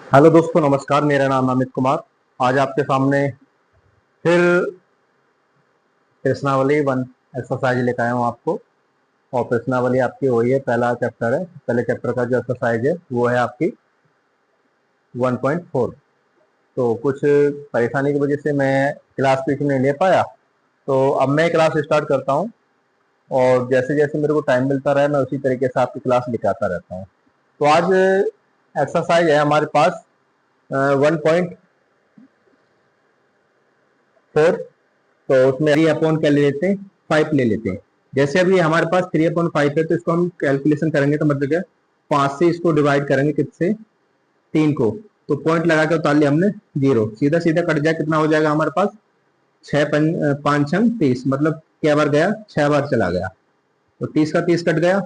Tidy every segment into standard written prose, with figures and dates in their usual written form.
Hello दोस्तों, नमस्कार। मेरा नाम अमित कुमार। आज आपके सामने फिर प्रश्नावली वन एक्सरसाइज लेकर आया हूँ आपको। और प्रश्नावली आपकी वही है, पहला चैप्टर है। पहले चैप्टर का जो एक्सरसाइज है वो है आपकी 1.4। तो कुछ परेशानी की वजह से मैं क्लास पीछे नहीं ले पाया, तो अब मैं क्लास स्टार्ट करता हूँ। और जैसे जैसे मेरे को टाइम मिलता रहे, मैं उसी तरीके से आपकी क्लास लिखाता रहता हूँ। तो आज एक्सरसाइज है हमारे पास 1.4। तो उसमें 3 अपॉन क्या ले लेते हैं, 5 ले लेते हैं। जैसे अभी हमारे पास 3/5 है, तो इसको हम कैलकुलेशन करेंगे तो मतलब क्या, 5 से इसको डिवाइड करेंगे, किससे, 3 को। तो पॉइंट लगा के उतार लिया हमने 0, सीधा सीधा कट जाए, कितना हो जाएगा हमारे पास, 5×5 = 30। मतलब क्या बार गया, 6 बार चला गया, तो 30 का 30 कट गया।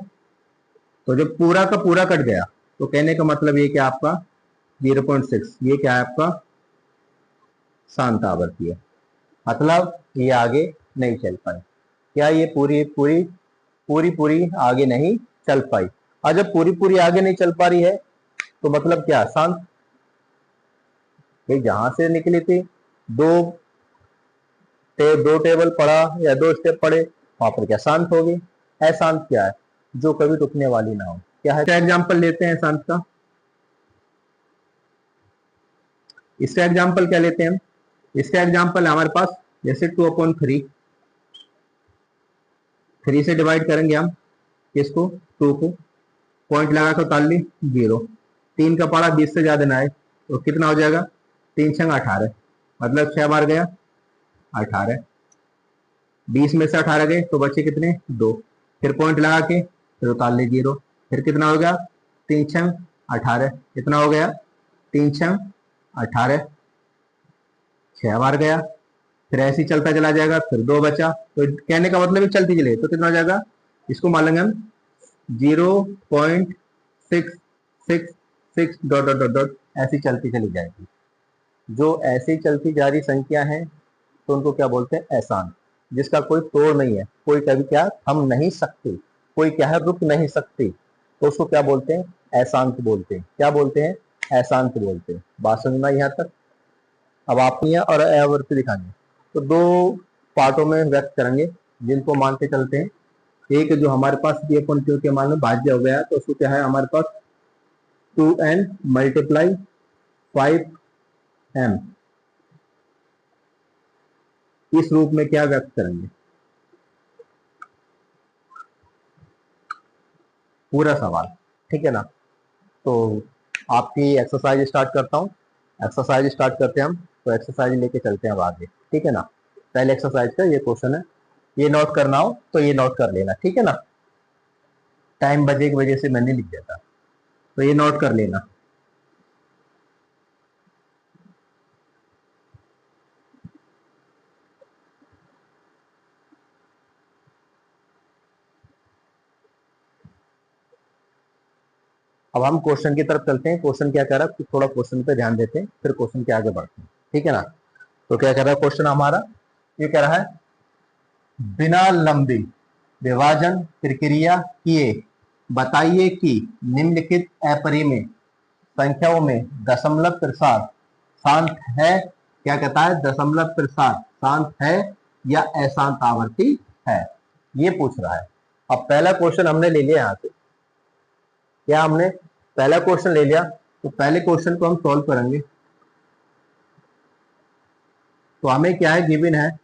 तो जब पूरा का पूरा कट गया, तो कहने का मतलब ये क्या आपका 0.6, ये क्या है आपका शांत आवर्ती है। मतलब ये आगे नहीं चल पाई। क्या ये पूरी पूरी पूरी पूरी आगे नहीं चल पाई? और जब पूरी पूरी आगे नहीं चल पा रही है, तो मतलब क्या, शांत। ये जहां से निकली थी, दो दो टेबल पढ़ा या 2 स्टेप पढ़े, वहां पर क्या शांत होगी। अशांत क्या है, जो कभी रुकने वाली ना हो। क्या है, एग्जाम्पल लेते हैं शांत का। इसका एग्जाम्पल क्या लेते हैं हम, इसका एग्जाम्पल हमारे पास जैसे 2/3। 3 से डिवाइड करेंगे हम किसको, 2 को। पॉइंट लगा कर उतार ली 0। 3 का पारा 20 से ज्यादा ना आए, तो कितना हो जाएगा, 3×6 = 18। मतलब 6 बार गया 18। 20 में से 18 गए तो बचे कितने, 2। फिर पॉइंट लगा के फिर उतार ली 0। फिर कितना हो गया, 3×6 = 18। कितना हो गया, 3×6 = 18। 6 बार गया, फिर ऐसे ही चलता चला जाएगा, फिर 2 बचा। तो कहने का मतलब चलती चले, तो कितना हो जाएगा, इसको मान लेंगे हम 0.666 डॉट डॉट डॉट डॉट, ऐसी चलती चली जाएगी। जो ऐसी चलती जा रही संख्या है, तो उनको क्या बोलते हैं, अशांत। जिसका कोई तोड़ नहीं है, कोई कभी क्या थम नहीं सकती, कोई क्या है रुक नहीं सकती, तो उसको क्या बोलते हैं, अशांत बोलते हैं। क्या बोलते हैं, अशांत बोलते हैं। बात समझना यहाँ तक। अब आपने है और अवर्ती दिखानी है, तो 2 पार्टों में व्यक्त करेंगे, जिनको मान के चलते हैं। एक जो हमारे पास ये क्यू के मान में भाज्य हो गया है, तो उसको क्या है हमारे पास 2n × 5m, इस रूप में क्या व्यक्त करेंगे पूरा सवाल। ठीक है ना। तो आपकी एक्सरसाइज स्टार्ट करता हूँ। एक्सरसाइज स्टार्ट करते हैं हम, तो एक्सरसाइज लेके चलते हैं अब आगे। ठीक है ना। पहले एक्सरसाइज का ये क्वेश्चन है, ये नोट करना हो तो ये नोट कर लेना। ठीक है ना। टाइम बजे की वजह से मैंने लिख दिया था, तो ये नोट कर लेना। अब हम क्वेश्चन की तरफ चलते हैं। क्वेश्चन क्या कह रहा है, थोड़ा क्वेश्चन पे ध्यान देते हैं, फिर क्वेश्चन के आगे बढ़ते हैं। ठीक है ना। तो क्या कह रहा है क्वेश्चन हमारा, ये कह रहा है, बिना लंबी विभाजन प्रक्रिया किए बताइए कि निम्नलिखित अपरिमेय संख्याओं में दशमलव प्रसार शांत है। क्या कहता है, दशमलव प्रसार शांत है या अशांत आवर्ती है, ये पूछ रहा है। अब पहला क्वेश्चन हमने ले लिया यहाँ से। क्या हमने पहला क्वेश्चन ले लिया, तो पहले क्वेश्चन को हम सॉल्व करेंगे। तो हमें क्या है, गिवन है,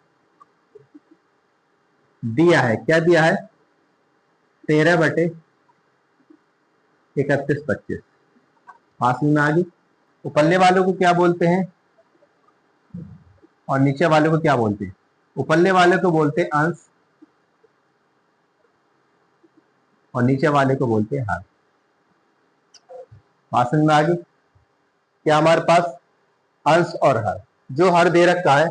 दिया है, क्या दिया है, 13/31/25। पास में आ गई। ऊपरले वालों को क्या बोलते हैं और नीचे वाले को क्या बोलते हैं। ऊपरले वाले को बोलते हैं अंश, और नीचे वाले को बोलते हैं हर। पास में आ गई। क्या हमारे पास अंश और हर, जो हर दे रखा है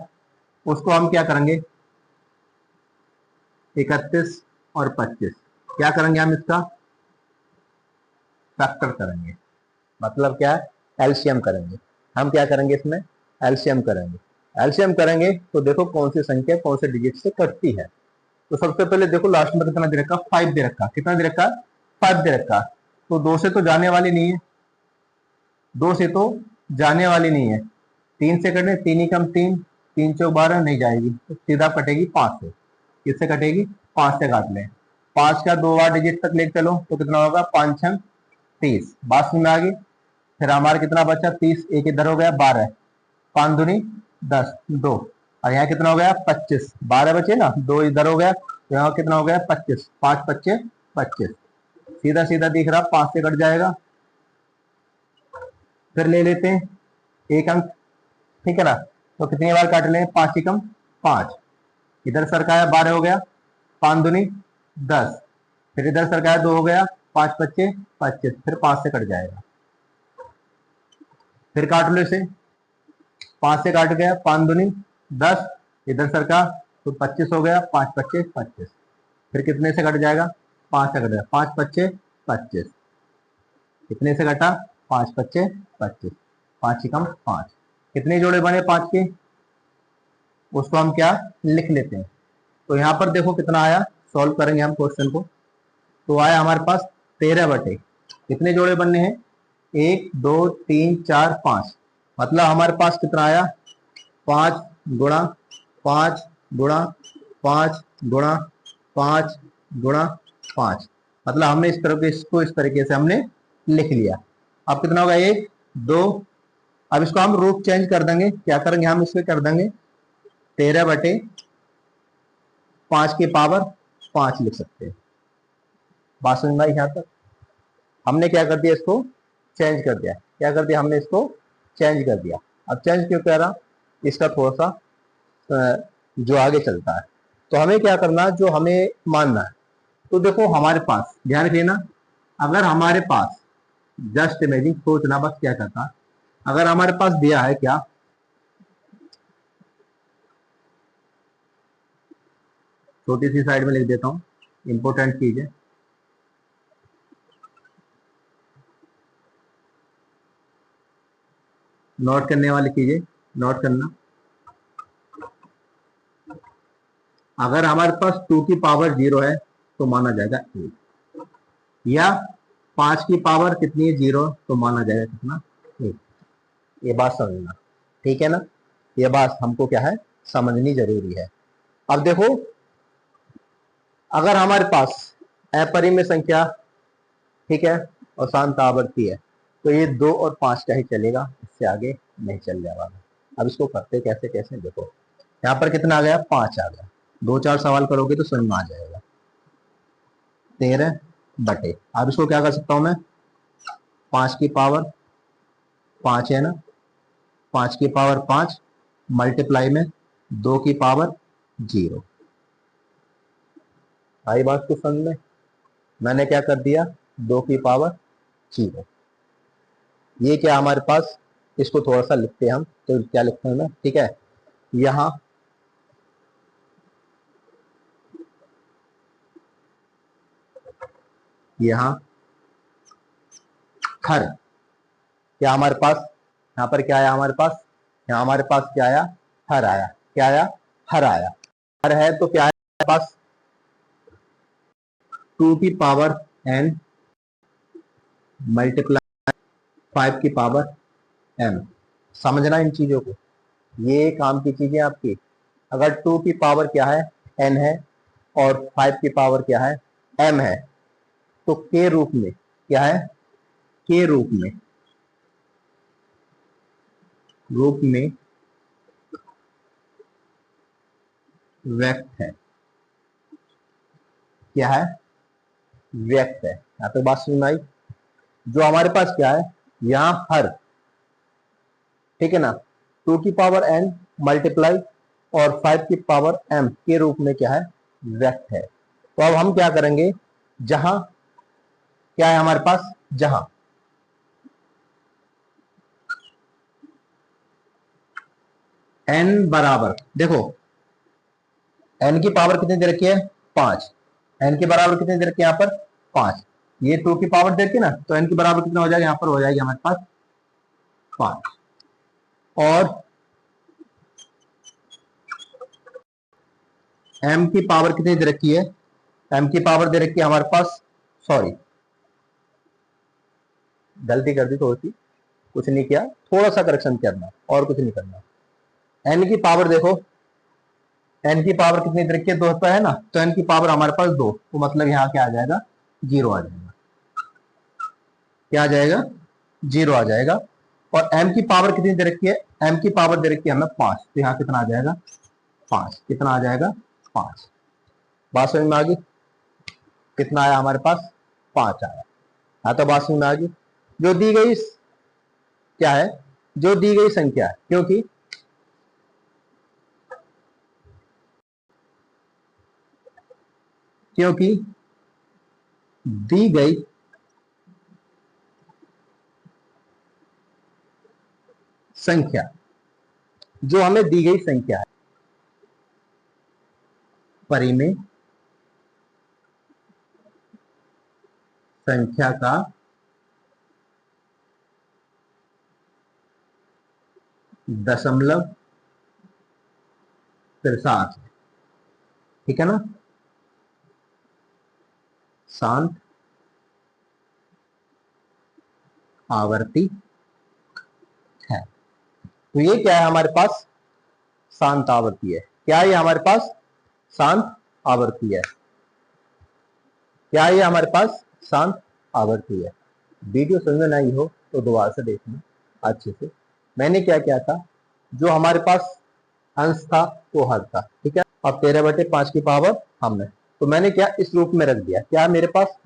उसको हम क्या करेंगे, 31 और 25, क्या करेंगे हम, इसका फैक्टर करेंगे। मतलब क्या है, एलसीएम करेंगे। हम क्या करेंगे, इसमें एलसीएम करेंगे। एलसीएम करेंगे तो देखो कौन सी संख्या कौन से डिजिट से कटती है। तो सबसे पहले देखो लास्ट में कितना दे रखा, 5 दे रखा। कितना दे रखा, 5 दे रखा। तो 2 से तो जाने वाली नहीं है, 2 से तो जाने वाली नहीं है। 3 से कटने, 3 ही कम 3, 3 चौक 12 नहीं जाएगी, तो सीधा कटेगी 5 से। किससे कटेगी? 5 से काट लें। 5 का 2 बार डिजिट तक लेके चलो तो कितना होगा? 5 छंग 30। बात समझ में आ गई? फिर हमारा कितना बचा? 30, एक इधर हो गया 12, 5 दूनी 10, 2, और यहाँ कितना हो गया? 25। 12 बचे ना, 2 इधर हो गया, तो यहाँ कितना हो गया? 25, 5 25 25। सीधा सीधा दिख रहा, 5 से कट जाएगा। फिर ले लेते हैं एक अंक, ठीक है ना, तो कितनी बार काट लें? 5 एकम 5, इधर सरकाया 12 हो गया, 5 दूनी 10, फिर इधर सरकाया 2 हो गया, 5 25 25, फिर 5 से कट जाएगा। फिर काट लो इसे, 5 से काट गया, 5 दूनी 10, इधर सरका तो 25 हो गया, 5 25 25, फिर कितने से कट जाएगा? 5 से कट जाएगा, 5 25 25, कितने से कटा? 5 25 25, 5 एकम 5। कितने जोड़े बने 5 के? उसको हम क्या लिख लेते हैं। तो यहाँ पर देखो कितना आया, सॉल्व करेंगे हम क्वेश्चन को, तो आया हमारे पास 13 बटे, कितने जोड़े बनने हैं? 1 2 3 4 5, मतलब हमारे पास कितना आया? 5 गुणा 5 गुणा 5 गुणा 5 गुणा 5, मतलब हमने इस तरह के इसको इस तरीके से हमने लिख लिया। अब कितना होगा? 1 2, अब इसको हम रूप चेंज कर देंगे। क्या करेंगे हम? इसको कर देंगे 13 बटे 5 की पावर 5 लिख सकते हैं। बात समझ में आई? यहाँ तक हमने क्या कर दिया? इसको चेंज कर दिया। क्या कर दिया हमने? इसको चेंज कर दिया। अब चेंज क्यों कह रहा? इसका थोड़ा सा जो आगे चलता है, तो हमें क्या करना, जो हमें मानना है। तो देखो हमारे पास, ध्यान रखिए ना, अगर हमारे पास जस्ट इमेजिन, सोचना बस क्या करता, अगर हमारे पास दिया है क्या, छोटी सी साइड में लिख देता हूं, इंपॉर्टेंट चीज है। नोट करने वाली चीजें नोट करना। अगर हमारे पास 2 की पावर 0 है तो माना जाएगा 1, या 5 की पावर कितनी है? 0, तो माना जाएगा कितना? 1। ये बात समझना, ठीक है ना? ये बात हमको क्या है, समझनी जरूरी है। अब देखो, अगर हमारे पास अपरिमेय संख्या, ठीक है, और शांत आवर्ती है, तो ये 2 और 5 का ही चलेगा, इससे आगे नहीं चल जाएगा। अब इसको करते कैसे कैसे, देखो यहाँ पर कितना आ गया? 5 आ गया। 2 4 सवाल करोगे तो समझ में आ जाएगा। 13 बटे, अब इसको क्या कर सकता हूं मैं? 5 की पावर 5 है ना, 5 की पावर 5 मल्टीप्लाई में 2 की पावर 0। आई बात को समझ में? मैंने क्या कर दिया? 2 की पावर 0। ये क्या हमारे पास, इसको थोड़ा सा लिखते हैं हम, तो क्या लिखते हैं ना, ठीक है, यहां हर, क्या हमारे पास यहाँ पर क्या आया? हमारे पास यहाँ हमारे पास क्या आया? हर आया। क्या आया? हर आया। हर है तो क्या है हमारे पास? 2 की पावर n मल्टीप्लाई 5 की पावर m। समझना इन चीजों को, ये काम की चीजें आपकी। अगर 2 की पावर क्या है? n है, और 5 की पावर क्या है? m है, तो के रूप में क्या है? के रूप में व्यक्त है। क्या है? व्यक्त है। यहाँ पे बात सुन आई? जो हमारे पास क्या है, यहां हर, ठीक है ना, 2 की पावर n मल्टीप्लाई और 5 की पावर m के रूप में क्या है? व्यक्त है। तो अब हम क्या करेंगे, जहां क्या है हमारे पास, जहां n बराबर, देखो n की पावर कितनी दे रखी है? 5। n के बराबर कितनी दे रखी है यहाँ पर? 5। ये 2 की पावर दे रखी ना, तो n के बराबर कितना हो जाएगा? यहाँ पर हो जाएगी हमारे पास 5। और m की पावर कितनी दे रखी है? m की पावर दे रखी है हमारे पास, सॉरी गलती कर दी थोड़ी सी, कुछ नहीं किया, थोड़ा सा करेक्शन करना और कुछ नहीं करना। एन की पावर देखो, एन की पावर कितनी दे रखी है, 2 है ना, तो एन की पावर हमारे पास 2, तो मतलब यहाँ क्या आ जाएगा, 0 आ जाएगा। क्या आ जाएगा, 0 आ जाएगा। और एम की पावर कितनी दे रखी है, एम की पावर दे रखी है हमें 5, तो यहाँ कितना आ जाएगा, 5। कितना आ जाएगा, 5। बात समझ में आ गई, कितना आया हमारे पास, 5 आया। हाँ तो बात समझ में आ गई। जो दी गई क्या है, जो दी गई संख्या है, क्योंकि दी गई संख्या, जो हमें दी गई संख्या है, परिमेय संख्या का दशमलव तिरसाठ, ठीक है ना, शांत आवर्ती है। तो ये क्या है हमारे पास, शांत आवर्ती है। क्या ये हमारे पास शांत आवर्ती है, क्या ये हमारे पास शांत आवर्ती है। वीडियो समझ में नहीं हो तो दोबारा से देखना अच्छे से। मैंने क्या किया था, जो हमारे पास अंश था वो हर था, ठीक है। अब 13/5 की पावर हमने, तो मैंने क्या इस रूप में रख दिया, क्या मेरे पास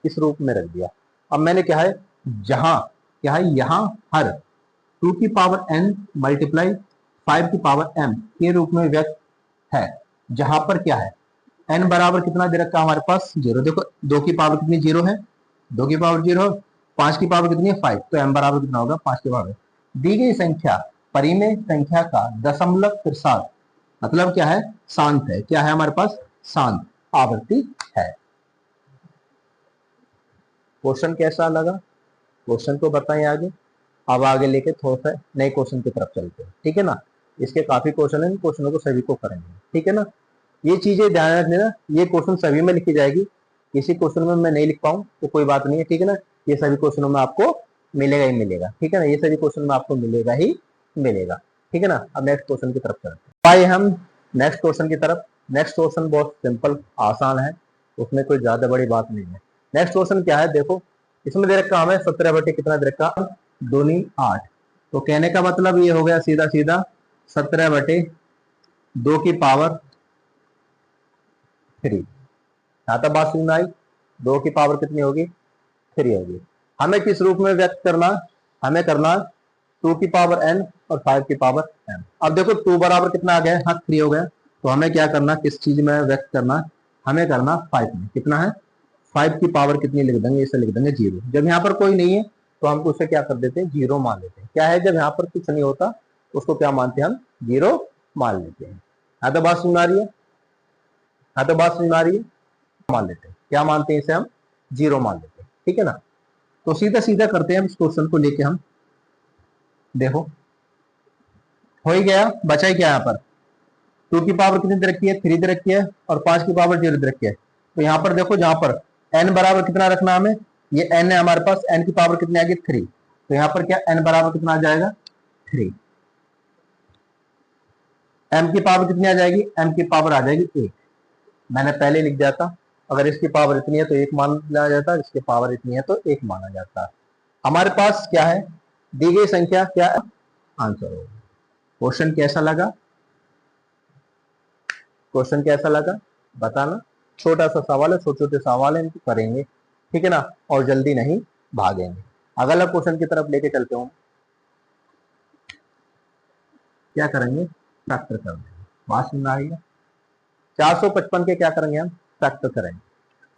इस रूप में रख दिया। अब मैंने क्या है, जहां क्या है, यहां हर 2 की पावर n मल्टीप्लाई 5 की पावर m के रूप में व्यक्त है, जहां पर क्या है, n बराबर कितना दे रखा है हमारे पास, 0। देखो 2 की पावर कितनी, 0 है, 2 की पावर 0, 5 की पावर कितनी है, 5, तो m बराबर कितना होगा, 5 की पावर। दी गई संख्या परिमेय संख्या का दशमलव तिरसाठ, मतलब क्या है, शांत है। क्या है हमारे पास, शांत आवर्ती है। क्वेश्चन कैसा लगा, क्वेश्चन को बताएं आगे। अब आगे लेके थोड़ा सा नए क्वेश्चन की तरफ चलते हैं, ठीक है ना। इसके काफी क्वेश्चन है, इन क्वेश्चनों को सभी को करेंगे, ठीक है ना। ये चीजें ध्यान रख लेना, ये क्वेश्चन सभी में लिखी जाएगी, किसी क्वेश्चन में मैं नहीं लिख पाऊं तो कोई बात नहीं है, ठीक है ना। ये सभी क्वेश्चनों में आपको मिलेगा ही मिलेगा, ठीक है ना, ये सभी क्वेश्चन में आपको मिलेगा ही मिलेगा, ठीक है ना। अब नेक्स्ट क्वेश्चन की तरफ चलते हैं। आइए हम नेक्स्ट क्वेश्चन की तरफ। नेक्स्ट क्वेश्चन बहुत सिंपल आसान है, उसमें कोई ज्यादा बड़ी बात नहीं है। नेक्स्ट क्वेश्चन क्या है, देखो इसमें दे रखा हमें 17 कितना दे रखा, 2×8। तो कहने का मतलब ये हो गया सीधा सीधा 17/2 की पावर 3। यहाँ तक बात समझ में आई, 2 की पावर कितनी होगी, 3 होगी। हमें किस रूप में व्यक्त करना, हमें करना 2 की पावर n और 5 की पावर m। अब देखो 2 बराबर कितना आ गया, हाँ 3 हो गया, तो हमें क्या करना, किस चीज में व्यक्त करना, हमें करना 5 में। कितना है, 5 की पावर कितनी लिख देंगे, इसे लिख देंगे 0। जब यहाँ पर कोई नहीं है तो हम उसे क्या कर देते हैं, 0 मान लेते हैं। क्या है, जब यहाँ पर कुछ नहीं होता उसको क्या मानते हैं हम, 0 मान लेते हैं। हाँ तो बात सुन आ रही है, हाँ तो बात समझ में आ रही है, मान लेते हैं, क्या मानते हैं इसे हम, 0 मान लेते हैं, ठीक है ना। तो सीधा सीधा करते हैं हम इस क्वेश्चन को लेके। हम देखो हो ही गया, बचा ही क्या यहाँ पर, 2 की पावर कितनी दे रखी है, 3 दे रखी है, और 5 की पावर 0 दे रखी है। तो यहाँ पर देखो, जहां पर n बराबर कितना रखना हमें, ये n है हमारे पास, n की पावर कितनी आ गई, 3। तो यहाँ पर क्या n बराबर कितना आ जाएगा, 3। m की पावर कितनी आ जाएगी, m की पावर आ जाएगी 1। मैंने पहले लिख दिया था, अगर इसकी पावर इतनी है तो 1 मान लिया जाता है, इसकी पावर इतनी है तो 1 माना जाता है। हमारे पास क्या है, दी गई संख्या क्या है, आंसर होगा। क्वेश्चन कैसा लगा, क्वेश्चन कैसा लगा बताना। छोटा सा सवाल है, छोटे छोटे सवाल है, इनको करेंगे, ठीक है ना, और जल्दी नहीं भागेंगे। अगला क्वेश्चन की तरफ लेके चलते हूँ। क्या करेंगे, फैक्टर कर देंगे। बात सुन रही है, 455 के क्या करेंगे हम, फैक्टर करेंगे।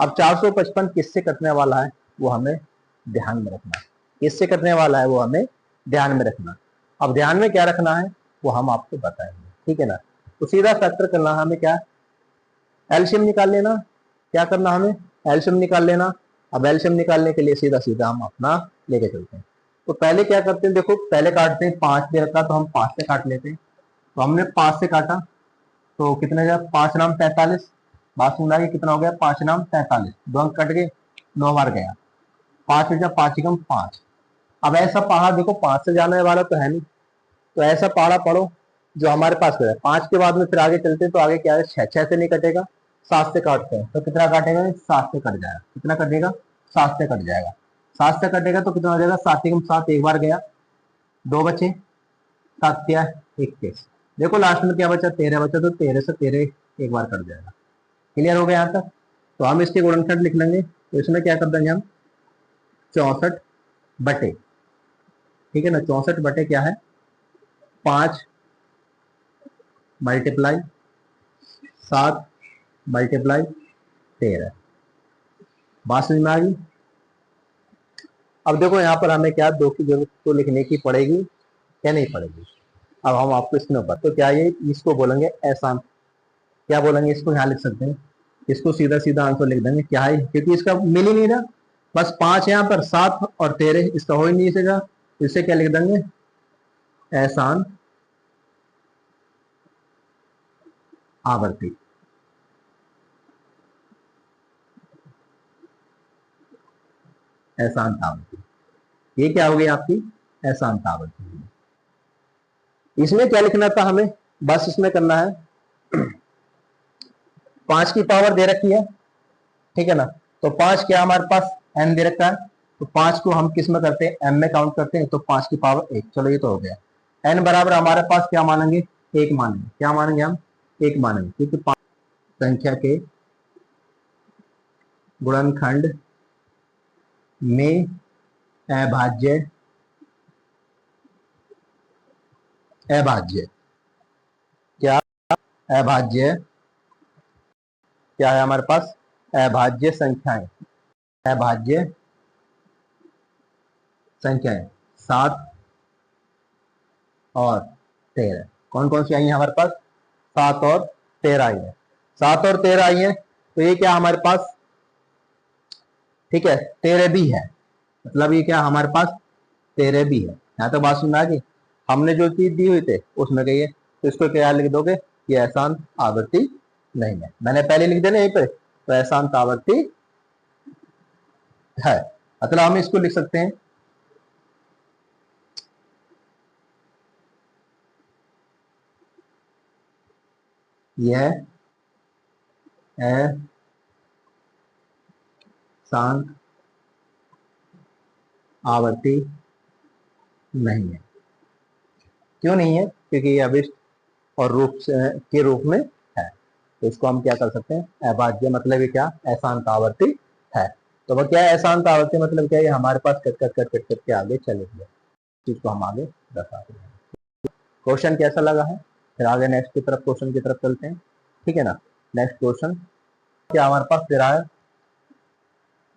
अब 455 किससे कटने वाला है वो हमें ध्यान में रखना है, किससे कटने वाला है वो हमें ध्यान में रखना। अब ध्यान में क्या रखना है वो हम आपको बताएंगे, ठीक है ना। तो सीधा फैक्टर करना हमें, क्या एलसीएम निकाल लेना, क्या करना हमें, एलसीएम निकाल लेना। अब एलसीएम निकालने के लिए सीधा सीधा हम अपना लेके चलते हैं। तो पहले क्या करते हैं, देखो पहले काटते हैं, 5 दे रखा तो हम 5 से काट लेते हैं। तो हमने 5 से काटा तो कितने गया, 5 नाम 43। बात सुन रहा, कितना हो गया, 5 नाम 43, 2 अंक कट गए, 9 बार गया, 5 5 5। अब ऐसा पहाड़ा देखो 5 से जाने वाला तो है नहीं, तो ऐसा पहाड़ा पढ़ो जो हमारे पास है 5 के बाद में फिर आगे चलते हैं, तो आगे क्या है 6 से नहीं कटेगा, 7 से काटते हैं तो कितना काटेगा 7 से कट जाएगा, कितना कटेगा 7 से कट जाएगा, 7 से कटेगा तो कितना हो जाएगा 7 एकम 7, एक बार गया, 2 बचे, 7 क्या 21, देखो लास्ट में क्या बचा 13 बचा, तो 13 से 13 एक बार कट जाएगा। क्लियर हो गया यहाँ तक। तो हम इसके गुणनखंड लिख लेंगे, तो इसमें क्या कर देंगे हम 64 बटे, ठीक है ना, 64 बटे क्या है 5 मल्टीप्लाई 7 मल्टीप्लाई 13, बात समझ में आ गई। अब देखो यहाँ पर हमें क्या 2 की जरूरत तो लिखने की पड़ेगी क्या नहीं पड़ेगी। अब हम आपको इसमें ऊपर तो क्या ये इसको बोलेंगे आसान, क्या बोलेंगे इसको, यहाँ लिख सकते हैं इसको सीधा सीधा आंसर लिख देंगे क्या है, क्योंकि इसका मिल ही नहीं रहा, बस 5 यहाँ पर 7 और 13 इसका हो ही नहीं सकेगा, इससे क्या लिख देंगे आसान आवर्ती। आसान आवर्ती, ये क्या हो गई आपकी आसान आवर्ती। इसमें क्या लिखना था हमें, बस इसमें करना है 5 की पावर दे रखी है, ठीक है ना, तो 5 क्या हमारे पास n दे रखा है, तो 5 को हम किस में करते हैं m में काउंट करते हैं, तो 5 की पावर 1, चलो ये तो हो गया। n बराबर हमारे पास क्या मानेंगे 1 मानेंगे, क्या मानेंगे हम 1 मानेंगे, क्योंकि 5 संख्या के गुणनखंड में अभाज्य अभाज्य क्या अभाज्य क्या है हमारे पास अभाज्य संख्याएं, अभाज्य संख्याएं 7 और 13, कौन कौन सी आई है हमारे पास 7 और 13 आई है, 7 और 13 आई है, तो ये क्या हमारे पास ठीक है 13 भी है, मतलब ये क्या हमारे पास 13 भी है। यहाँ तो बात सुनना कि हमने जो चीज दी हुई थे उसमें कहिए, तो इसको क्या लिख दोगे ये आसान आवर्ती नहीं है, मैंने पहले लिख दिया यहीं पे, तो आसान आवर्ती है, मतलब हम इसको लिख सकते हैं यह शांत आवर्ती नहीं है। क्यों नहीं है, क्योंकि ये अभिष्ट और रूप के रूप में है, तो इसको हम क्या कर सकते हैं अभाज्य, मतलब ये क्या अशांत आवर्ती है। तो वह क्या है अशांत आवर्ती मतलब क्या है, हमारे पास cut cut cut cut cut के आगे चले गए, चीज को हम आगे बता रहे हैं। क्वेश्चन कैसा लगा है, फिर आगे नेक्स्ट की तरफ क्वेश्चन की तरफ चलते हैं, ठीक है ना। नेक्स्ट क्वेश्चन क्या हमारे पास फिर आया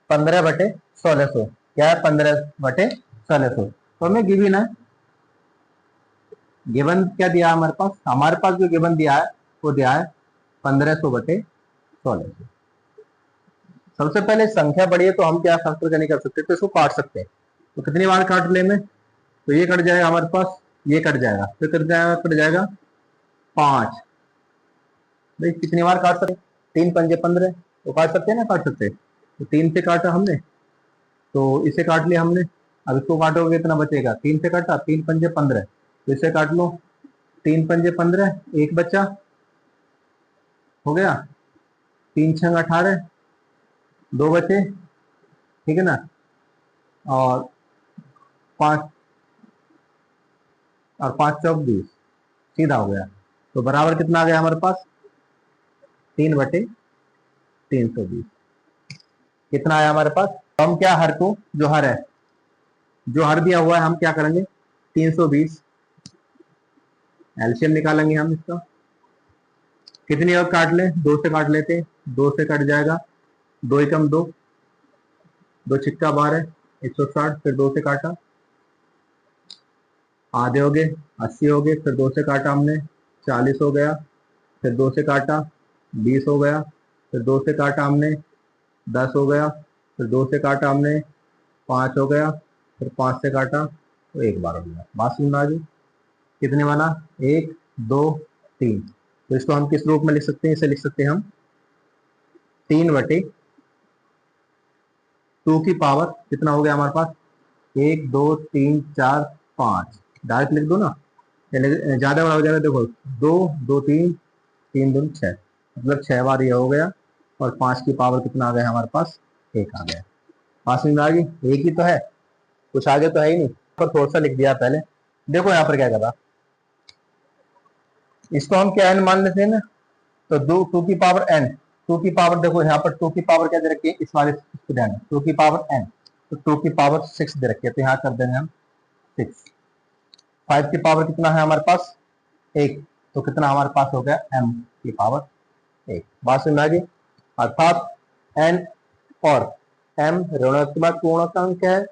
15 बटे 1600, क्या है 15 बटे 1600, तो हमें गिवन है, गिवन क्या दिया हमारे पास जो गिवन दिया है वो दिया है 1500 बटे 1600। सबसे पहले संख्या बढ़ी है तो हम क्या फैक्टर नहीं कर सकते, तो इसको काट सकते हैं, तो कितनी बार काट लेने, तो ये कट जाएगा हमारे पास, ये कट जाएगा, फिर कट जाएगा 5, भाई कितनी बार काट सकते 3 पंजे 15, तो काट सकते हैं ना, काट सकते हैं, तो 3 से काटा हमने, तो इसे काट लिया हमने, अब इसको काटोगे कितना बचेगा 3 से काटा 3 पंजे 15, तो इसे काट लो 3 पंजे 15, एक बच्चा हो गया, 3 छंग 18, 2 बचे, ठीक है ना, और 5 और 5 चौक 20, सीधा हो गया, तो बराबर कितना आ गया हमारे पास 3 बटे 320, कितना आया हमारे पास। तो हम क्या हर को जो हर है, जो हर दिया हुआ है हम क्या करेंगे 320 एलसीएम निकालेंगे हम इसका, कितनी और काट ले 2 से काट लेते, 2 से कट जाएगा, 2 एकम 2, 2 छिक्का 12, 160, फिर 2 से काटा, आधे हो गए 80 हो गए, फिर 2 से काटा हमने 40 हो गया, फिर 2 से काटा 20 हो गया, फिर 2 से काटा हमने 10 हो गया, फिर 2 से काटा हमने 5 हो गया, फिर 5 से काटा तो 1 बार हो गया। बात सुन रहा जी, कितने बना 1 2 3, तो इसको हम किस रूप में लिख सकते हैं, इसे लिख सकते हैं हम 3 बटे 2 की पावर कितना हो गया हमारे पास 1 2 3 4 5 डायरेक्ट लिख दो ना, ज्यादा बड़ा हो जाएगा। देखो 2 2 3 3 2 6, मतलब 6 बार ये हो गया, और 5 की पावर कितना आ गया हमारे पास, 1 आ गया। पास में आ गई, एक ही तो है, कुछ आगे तो है ही नहीं, पर थोड़ा सा लिख दिया पहले। देखो यहाँ पर क्या करा, इसको हम क्या एन मान लेते हैं ना, तो 2 की पावर एन, 2 की पावर, देखो यहाँ पर 2 की पावर क्या दे रखी है, इस वाले इसको ध्यान, 2 की पावर एन, तो 2 की पावर 6 दे रखी है, तो यहाँ कर देंगे हम 6। 5 की पावर कितना है हमारे पास, 1, तो कितना हमारे पास हो गया m की पावर 1। बात समझ में आ गई। अर्थात n और m ऋणात्मक पूर्णांक है,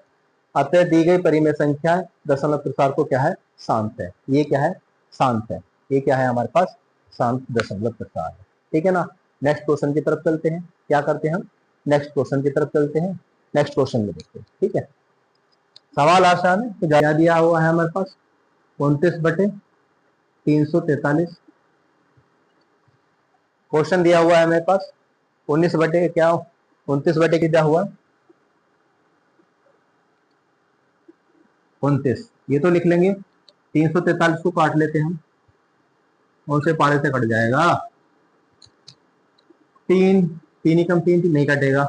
अतः दी गई परिमेय संख्या दशमलव प्रसार को क्या है, शांत है। ये क्या है, शांत है। ये क्या है हमारे पास, शांत दशमलव प्रसार है। ठीक है ना। नेक्स्ट क्वेश्चन की तरफ चलते हैं। क्या करते हैं हम, नेक्स्ट क्वेश्चन की तरफ चलते हैं। नेक्स्ट क्वेश्चन में देखते हैं। ठीक है, सवाल आसान है। तो क्या दिया हुआ है हमारे पास, 29/343। क्वेश्चन दिया हुआ है मेरे पास 19 बटे क्या, 29 बटे क्या हुआ, 29। ये तो लिख लेंगे, 343 को काट लेते हैं हम, और से पारे से कट जाएगा 3, 3 ही कम 3 नहीं कटेगा,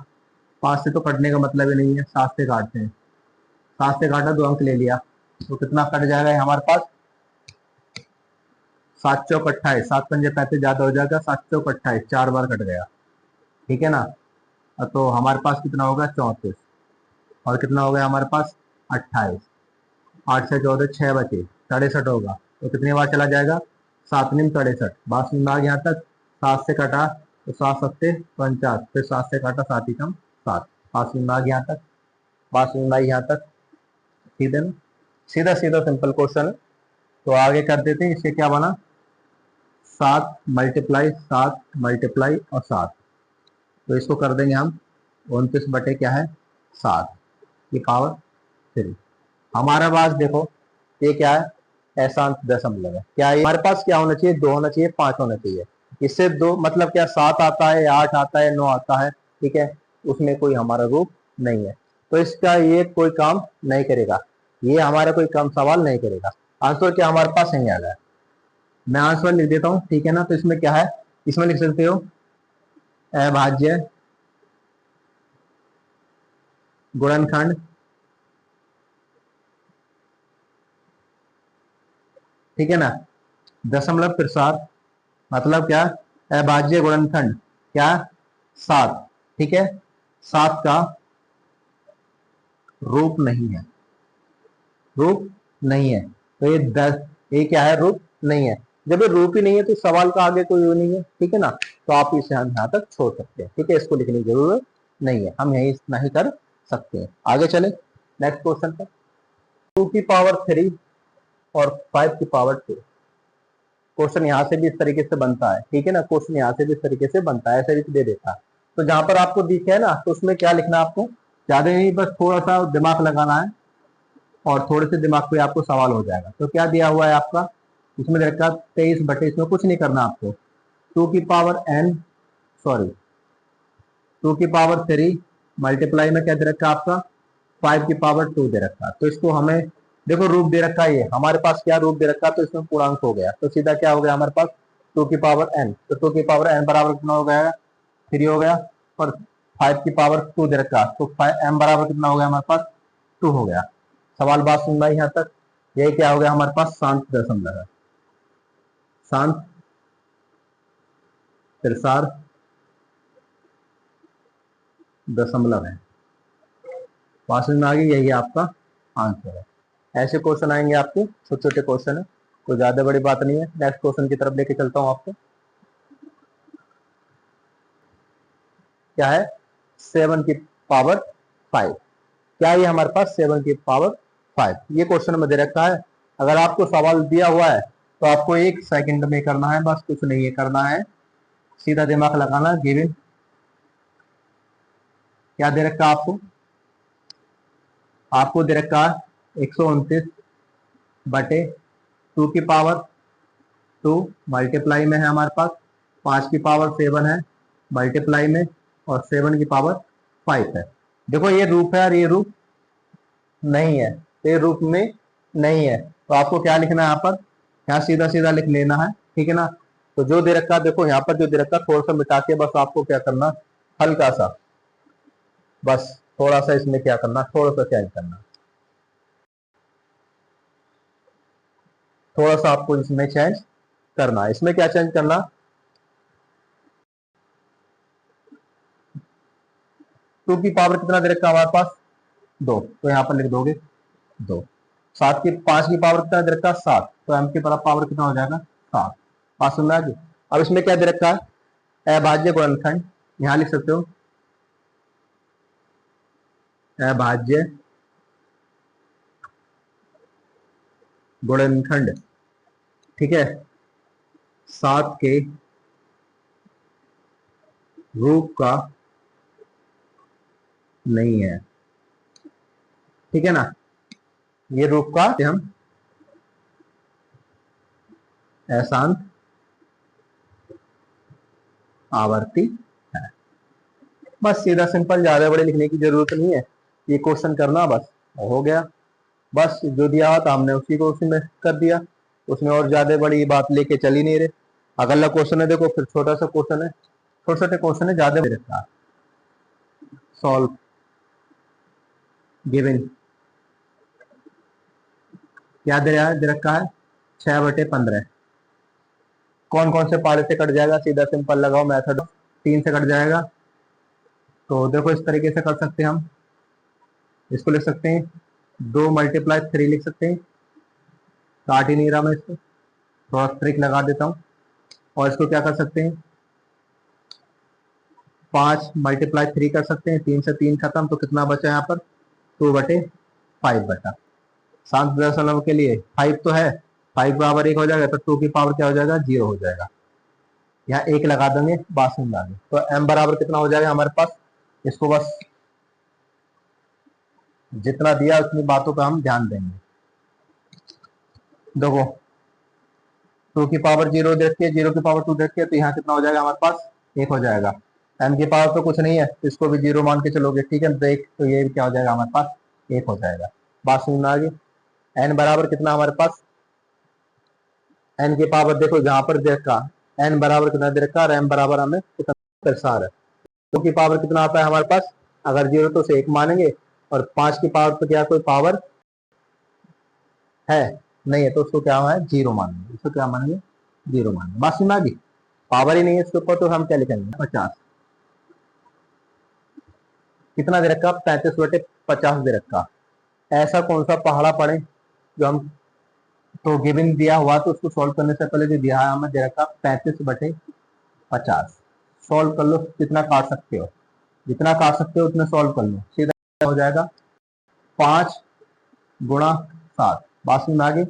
5 से तो कटने का मतलब ही नहीं है, 7 से काटते हैं, 7 से काटा 2 अंक ले लिया, तो कितना कट जाएगा हमारे पास, 7 चौक 28, 7 पंजे 35 ज्यादा हो जाएगा, 7 चौक 28, 4 बार कट गया। ठीक है ना। तो हमारे पास कितना होगा 34, और कितना हो गया हमारे पास 28, 8 से 14 6 बचे, 67 होगा, तो कितनी बार चला जाएगा, 7 निम 67। बात समझ में आ गया यहाँ तक। 7 से कटा तो 7 सत्ते 49, फिर 7 से काटा 7 ही कम 7। बात समझ में आ गया यहाँ तक, बात समझ में आई यहाँ तक, ठीक है ना। सीधा सीधा सिंपल क्वेश्चन है। तो आगे कर देते हैं। इससे क्या बना, 7 मल्टीप्लाई 7 मल्टीप्लाई और 7, तो इसको कर देंगे हम 29 बटे क्या है 7 की पावर 3। हमारे पास देखो ये क्या है, अशांत दशमलव है। क्या है हमारे पास, क्या होना चाहिए, 2 होना चाहिए, 5 होना चाहिए। इससे 2 मतलब क्या, 7 आता है, 8 आता है, 9 आता है। ठीक है, उसमें कोई हमारा रूप नहीं है, तो इसका ये कोई काम नहीं करेगा, ये हमारा कोई काम सवाल नहीं करेगा। आंसर क्या हमारे पास नहीं आ रहा है, मैं आंसर लिख देता हूँ। ठीक है ना। तो इसमें क्या है, इसमें लिख सकते हो अभाज्य गुणनखंड ठीक है ना, दशमलव प्रसार, मतलब क्या, अभाज्य गुणनखंड क्या, 7। ठीक है, 7 का रूप नहीं है, रूप नहीं है, तो ये 10, ये क्या है, रूप नहीं है। जब ये रूप ही नहीं है तो सवाल का आगे कोई वो नहीं है। ठीक है ना, तो आप इसे हम यहाँ तक छोड़ सकते हैं। ठीक है, इसको लिखने की जरूरत नहीं है, हम यही इतना ही कर सकते हैं। आगे चले नेक्स्ट क्वेश्चन पर। 2 की पावर 3 और 5 की पावर 2। क्वेश्चन यहाँ से भी इस तरीके से बनता है। ठीक है ना, क्वेश्चन यहाँ से भी इस तरीके से बनता है, ऐसे भी दे देता है। तो जहां पर आपको दिखे है ना, तो उसमें क्या लिखना है आपको, ज्यादा नहीं, बस थोड़ा सा दिमाग लगाना है, और थोड़े से दिमाग पे आपको सवाल हो जाएगा। तो क्या दिया हुआ है आपका, इसमें रखा 23 बटे, इसमें कुछ नहीं करना आपको, 2 की पावर n, सॉरी 2 की पावर 3 मल्टीप्लाई में क्या दे रखा आपका, 5 की पावर 2 दे रखा। तो इसको हमें देखो रूप दे रखा है, ये हमारे पास क्या रूप दे रखा, तो इसमें पूर्णांक हो गया, तो सीधा क्या हो गया हमारे पास 2 की पावर n, तो 2 की पावर n बराबर कितना हो गया, 3 हो गया, और 5 की पावर 2 दे रखा, तो m बराबर कितना हो गया हमारे पास 2 हो गया। सवाल बात सुन रहा है यहाँ तक, यही क्या हो गया हमारे पास, शांत दशमलव है, शांत प्रसार दशमलव है। बात समझ में आ गई, यही आपका आंसर है। ऐसे क्वेश्चन आएंगे आपके, छोटे छोटे क्वेश्चन है, कोई ज्यादा बड़ी बात नहीं है। नेक्स्ट क्वेश्चन की तरफ लेके चलता हूं आपको। क्या है, 7 की पावर 5। क्या ये हमारे पास 7 की पावर 5, ये क्वेश्चन में दे रखा है। अगर आपको सवाल दिया हुआ है तो आपको 1 सेकंड में करना है, बस कुछ नहीं है करना है, सीधा दिमाग लगाना। गिवन क्या दे रखा आपको, आपको दे रखा है 129 बटे 2 की पावर 2 मल्टीप्लाई में है हमारे पास 5 की पावर 7 है मल्टीप्लाई में, और 7 की पावर 5 है। देखो ये रूप है और ये रूप नहीं है, तो ये रूप में नहीं है, तो आपको क्या लिखना है यहाँ पर, यहाँ सीधा सीधा लिख लेना है, ठीक है ना। तो जो दे रखा, देखो यहाँ पर जो दे रखा थोड़ा सा मिटा के बस आपको क्या करना, हल्का सा, बस थोड़ा सा इसमें क्या करना, थोड़ा सा चेंज करना, थोड़ा सा आपको इसमें चेंज करना है। इसमें क्या चेंज करना, टू की पावर कितना दे रखा हमारे पास, दो, तो यहाँ पर लिख दोगे दो। सात की, पांच की पावर कितना दे रखा है, सात, तो एम की पावर कितना हो जाएगा, सात। बात सुन रहा है। अब इसमें क्या दे रखा है, अभाज्य गुणनखंड, यहां लिख सकते हो अभाज्य गुणनखंड, ठीक है, सात के रूप का नहीं है, ठीक है ना, ये रूप का हम अशांत आवर्ती है। बस सीधा सिंपल, ज्यादा बड़े लिखने की जरूरत नहीं है, ये क्वेश्चन करना बस हो गया। बस जो दिया हुआ था हमने उसी को उसी में कर दिया, उसमें और ज्यादा बड़ी बात लेके चल ही नहीं रहे। अगला क्वेश्चन है, देखो फिर छोटा सा क्वेश्चन है, छोटे छोटे क्वेश्चन है, ज्यादा दे रखा है। सॉल्व गिवन, क्या दे रखा है, 6/15। कौन कौन से पारे से कट जाएगा, सीधा सिंपल लगाओ मेथड, 3 से कट जाएगा। तो देखो इस तरीके से कर सकते हैं हम, इसको लिख सकते हैं 2 × 3 लिख सकते हैं, काट ही नहीं रहा मैं इसको, थोड़ा ट्रिक लगा देता हूँ। और इसको क्या कर सकते हैं, 5 × 3 कर सकते हैं, 3 से 3 खत्म, तो कितना बचा यहाँ पर, 2/5 बचा। 7 दशमलव के लिए 5 तो है, 5 बराबर 1 हो जाएगा, तो 2 की पावर क्या हो जाएगा, 0 हो जाएगा। यहाँ 1 लगा देंगे, बात समझ आ गई। तो m बराबर कितना हो जाएगा हमारे पास, इसको बस जितना दिया उतनी बातों का हम ध्यान देंगे। देखो 2 की पावर 0 देखते हैं, 0 की पावर 2 देखते हैं, तो यहाँ कितना हो जाएगा हमारे पास, 1 हो जाएगा। m की पावर तो कुछ नहीं है, तो इसको भी 0 मान के चलोगे, ठीक है, तो एक, तो ये क्या हो जाएगा हमारे पास, 1 हो जाएगा। बात समझ में आ गई। n बराबर कितना हमारे पास, n की पावर देखो जहां पर दे रखा n बराबर कितना दे रखा, और m बराबर हमें कितना दर्शा है, 2 की पावर कितना आता है हमारे पास, अगर 0 तो उसे 1 मानेंगे, और 5 की पावर तो क्या कोई पावर है नहीं है, तो उसको क्या है, 0 मानेंगे, इसको क्या मानेंगे, 0 मानेंगे। बात समझ में आ गई, पावर ही नहीं है इसके ऊपर, तो हम क्या लिखेंगे, 50। कितना दे रखा, 35/50 दे रखा। ऐसा कौन सा पहाड़ा पड़े जो हम, तो गिवन दिया हुआ, तो उसको सॉल्व करने से पहले जो दिया है हमें दे रखा 35/50, सॉल्व कर लो, कितना काट सकते हो, जितना काट सकते हो उतना सॉल्व कर लो, सीधा हो जाएगा 5 × 7। बात समझ में आ गई,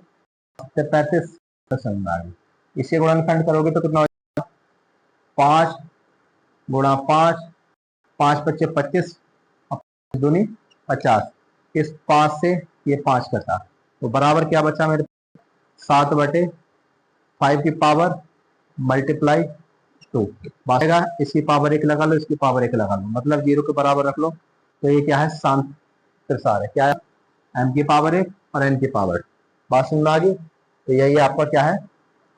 35 समझ में आ गई। इसे गुणनखंड करोगे तो कितना हो जाएगा, 5 × 5, 5×5 = 25, 2 × 50, इस 5 से ये 5 कटा, तो बराबर क्या बचा मेरे, 7/5 की पावर मल्टीप्लाई 2, बचेगा, इसकी पावर 1 लगा लो, इसकी पावर 1 लगा लो, मतलब 0 के बराबर रख लो, तो ये क्या है, शांत प्रसार है, क्या है, m की पावर 1 और n की पावर। बात समझ में आ गई, तो यही आपका क्या है,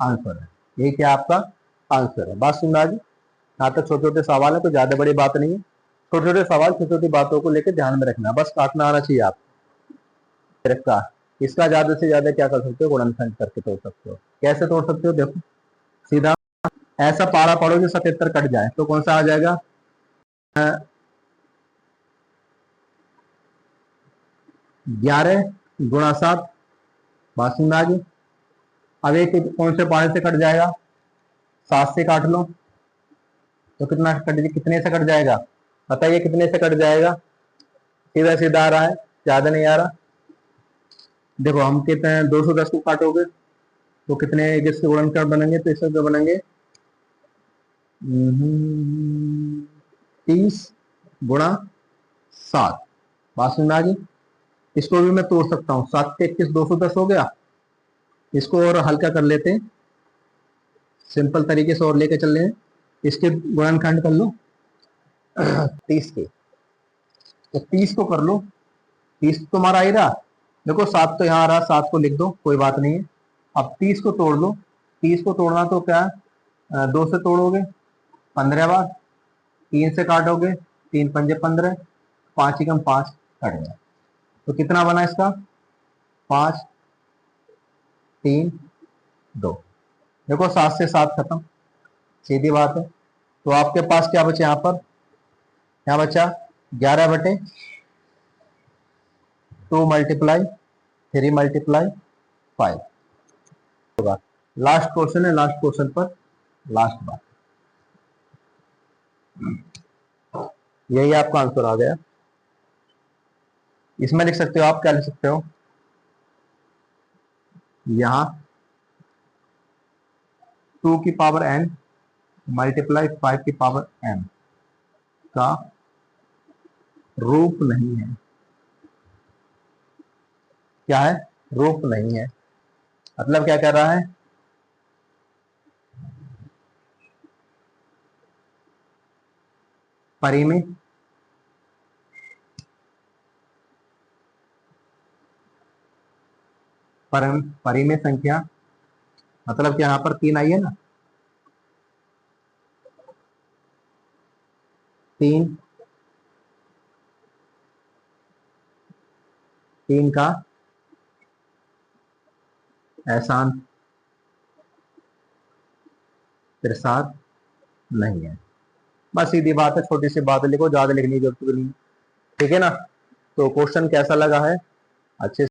आंसर है, यही क्या आपका आंसर है। बात समझ में आ गई, यहाँ तक छोटे छोटे सवाल है, तो ज्यादा बड़ी बात नहीं है, छोटे छोटे सवाल छोटी छोटी बातों को लेकर ध्यान में रखना, बस काटना आना चाहिए आप रखा। इसका ज्यादा से ज्यादा क्या कर सकते हो, गुणनखंड करके तोड़ सकते हो। कैसे तोड़ सकते हो, देखो सीधा ऐसा पारा पड़ो जो 77 कट जाए, तो कौन सा आ जाएगा, 11 × 7। बात समझ में आ गई। अब एक कौन से पारे से कट जाएगा, 7 से काट लो, तो कितना कट, कितने से कट जाएगा, बताइए कितने से कट जाएगा, सीधा सीधा आ रहा है, ज्यादा नहीं आ रहा। देखो हम कितने 210 को काटोगे तो कितने जिसके गुणनखंड बनेंगे, तो इससे जो बनेंगे 30 × 7। बात समझ में आ गई। इसको भी मैं तोड़ सकता हूँ, 7 के 21 210 हो गया। इसको और हल्का कर लेते हैं, सिंपल तरीके से और लेके चल रहे हैं, इसके गुणनखंड कर लो 30 के, तो 30 को कर लो 30 तो तुम्हारा आ ही रहा। देखो 7 तो यहाँ आ रहा, 7 को लिख दो, कोई बात नहीं है। अब 30 को तोड़ लो। 30 को तोड़ना तो क्या है, 2 से तोड़ोगे 15 बार, 3 से काटोगे 3 पंजे 15, 5 एकम 5 कट गया। तो कितना बना इसका, 5 3 2। देखो 7 से 7 खत्म, सीधी बात है। तो आपके पास क्या बचे यहाँ पर, क्या बचा 11/2 मल्टीप्लाई 3 मल्टीप्लाई 5 होगा। लास्ट क्वेश्चन है, लास्ट क्वेश्चन पर लास्ट बात, यही आपका आंसर आ गया। इसमें लिख सकते हो आप, क्या लिख सकते हो, यहां 2 की पावर n मल्टीप्लाई 5 की पावर m का रूप नहीं है। क्या है, रूप नहीं है। मतलब क्या कह रहा है, परिमेय परिमेय संख्या, मतलब कि यहां पर 3 आई है ना, 3 का एहसान प्रसाद नहीं है। बस सीधी बात है, छोटी सी बात लिखो, ज्यादा लिखने की जरूरत भी नहीं, ठीक है ना। तो क्वेश्चन कैसा लगा है, अच्छे